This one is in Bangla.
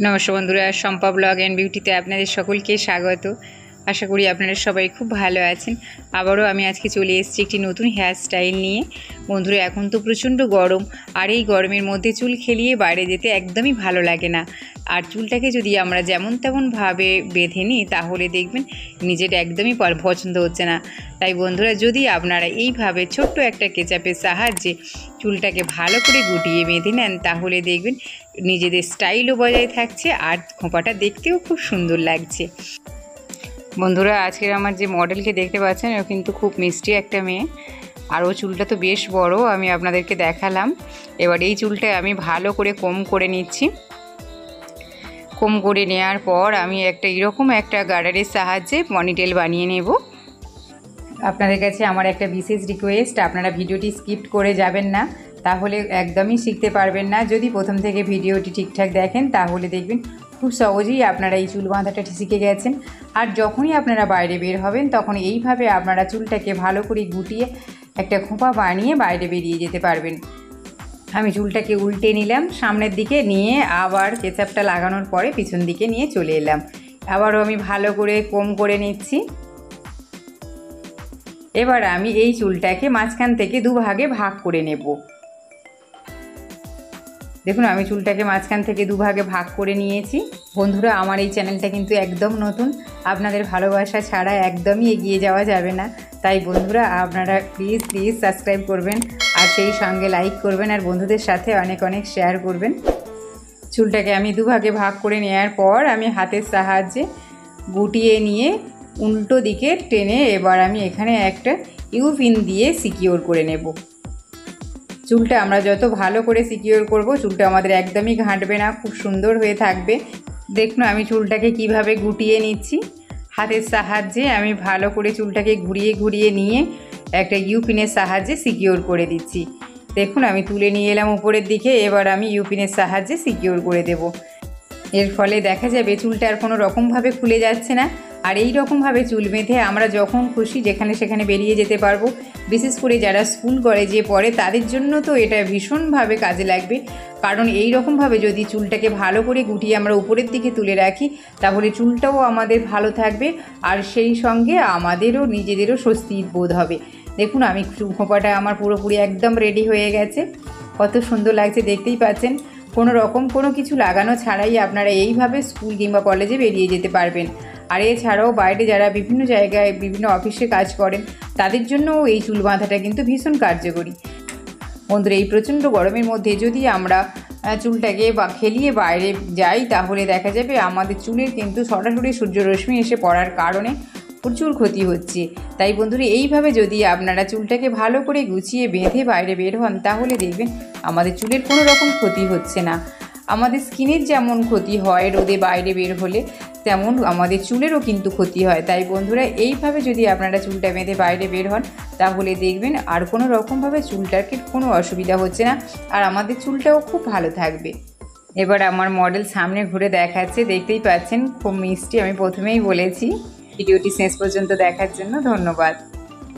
নমস্কার বন্ধুরা, শম্পা ব্লগ অ্যান্ড বিউটিতে আপনাদের সকলকে স্বাগত। আশা করি আপনারা সবাই খুব ভালো আছেন। আবারও আমি আজকে চলে এসেছি একটি নতুন হেয়ার স্টাইল নিয়ে। বন্ধুরা, এখন তো প্রচণ্ড গরম, আর এই গরমের মধ্যে চুল খেলিয়ে বাইরে যেতে একদমই ভালো লাগে না। আর চুলটাকে যদি আমরা যেমন তেমনভাবে বেঁধে নিই তাহলে দেখবেন নিজের একদমই পছন্দ হচ্ছে না। তাই বন্ধুরা, যদি আপনারা এইভাবে ছোট্ট একটা কেচাপের সাহায্যে চুলটাকে ভালো করে গুটিয়ে বেঁধে নেন তাহলে দেখবেন নিজেদের স্টাইলও বজায় থাকছে আর খোঁপাটা দেখতেও খুব সুন্দর লাগছে। বন্ধুরা, আজকের আমার যে মডেলকে দেখতে পাচ্ছেন ও কিন্তু খুব মিষ্টি একটা মেয়ে, আর ও চুলটা তো বেশ বড়, আমি আপনাদেরকে দেখালাম। এবার এই চুলটা আমি ভালো করে কম করে নিচ্ছি। কম করে নেওয়ার পর আমি এরকম একটা গার্ডারের সাহায্যে পনিটেল বানিয়ে নেব। আপনাদের কাছে আমার একটা বিশেষ রিকোয়েস্ট, আপনারা ভিডিওটি স্কিপ করে যাবেন না, তাহলে একদমই শিখতে পারবেন না। যদি প্রথম থেকে ভিডিওটি ঠিকঠাক দেখেন তাহলে দেখবেন খুব সহজেই আপনারা এই চুল বাঁধাটা শিখে গেছেন। আর যখনই আপনারা বাইরে বের হবেন তখন এইভাবে আপনারা চুলটাকে ভালো করে গুটিয়ে একটা খোঁপা বানিয়ে বাইরে বেরিয়ে যেতে পারবেন। আমি চুলটাকে উল্টে নিলাম সামনের দিকে নিয়ে, আবার কেচাপটা লাগানোর পরে পিছন দিকে নিয়ে চলে এলাম। আবারও আমি ভালো করে কম করে নিচ্ছি। এবার আমি এই চুলটাকে মাঝখান থেকে দুভাগে ভাগ করে নেব। দেখুন, আমি চুলটাকে মাঝখান থেকে দুভাগে ভাগ করে নিয়েছি। বন্ধুরা, আমার এই চ্যানেলটা কিন্তু একদম নতুন, আপনাদের ভালোবাসা ছাড়া একদমই এগিয়ে যাওয়া যাবে না। তাই বন্ধুরা, আপনারা প্লিজ সাবস্ক্রাইব করবেন, আর সেই সঙ্গে লাইক করবেন, আর বন্ধুদের সাথে অনেক অনেক শেয়ার করবেন। চুলটাকে আমি দুভাগে ভাগ করে নেওয়ার পর আমি হাতের সাহায্যে গুটিয়ে নিয়ে উল্টো দিকে টেনে এবার আমি এখানে একটা ইউপিন দিয়ে সিকিওর করে নেব। চুলটা আমরা যত ভালো করে সিকিওর করব, চুলটা আমাদের একদমই ঘাঁটবে না, খুব সুন্দর হয়ে থাকবে। দেখুন, আমি চুলটাকে কিভাবে গুটিয়ে নিচ্ছি। হাতের সাহায্যে আমি ভালো করে চুলটাকে ঘুরিয়ে ঘুরিয়ে নিয়ে একটা ইউপিনের সাহায্যে সিকিওর করে দিচ্ছি। দেখুন, আমি তুলে নিয়ে এলাম উপরের দিকে, এবার আমি ইউপিনের সাহায্যে সিকিওর করে দেব। এর ফলে দেখা যাবে চুলটা আর কোনো রকমভাবে খুলে যাচ্ছে না। আর এই রকমভাবে চুল বেঁধে আমরা যখন খুশি যেখানে সেখানে বেরিয়ে যেতে পারবো। বিশেষ করে যারা স্কুল কলেজে পড়ে তাদের জন্য তো এটা ভীষণভাবে কাজে লাগবে, কারণ এই রকমভাবে যদি চুলটাকে ভালো করে গুটিয়ে আমরা উপরের দিকে তুলে রাখি তাহলে চুলটাও আমাদের ভালো থাকবে, আর সেই সঙ্গে আমাদেরও নিজেদেরও স্বস্তি বোধ হবে। দেখুন, আমি খোঁপাটা আমার পুরোপুরি একদম রেডি হয়ে গেছে। কত সুন্দর লাগছে দেখতেই পাচ্ছেন। কোনো কিছু লাগানো ছাড়াই আপনারা এইভাবে স্কুল কিংবা কলেজে বেরিয়ে যেতে পারবেন। আর এছাড়াও বাইরে যারা বিভিন্ন জায়গায় বিভিন্ন অফিসে কাজ করেন তাদের জন্যও এই চুল বাঁধাটা কিন্তু ভীষণ কার্যকরী। বন্ধুরা, এই প্রচণ্ড গরমের মধ্যে যদি আমরা চুলটাকে খেলিয়ে বাইরে যাই তাহলে দেখা যাবে আমাদের চুলের কিন্তু সরাসরি সূর্যরশ্মি এসে পড়ার কারণে প্রচুর ক্ষতি হচ্ছে। তাই বন্ধুরা, এইভাবে যদি আপনারা চুলটাকে ভালো করে গুছিয়ে বেঁধে বাইরে বের হন তাহলে দেখবেন আমাদের চুলের কোনো রকম ক্ষতি হচ্ছে না। আমাদের স্কিনের যেমন ক্ষতি হয় রোদে বাইরে বের হলে, তেমন আমাদের চুলেরও কিন্তু ক্ষতি হয়। তাই বন্ধুরা, এইভাবে যদি আপনারা চুলটা বেঁধে বাইরে বের হন তাহলে দেখবেন আর কোনো রকমভাবে চুলটাকে কোনো অসুবিধা হচ্ছে না, আর আমাদের চুলটাও খুব ভালো থাকবে। এবার আমার মডেল সামনে ঘুরে দেখাচ্ছে, দেখতেই পাচ্ছেন খুব মিষ্টি। আমি প্রথমেই বলেছি। ভিডিওটি শেষ পর্যন্ত দেখার জন্য ধন্যবাদ।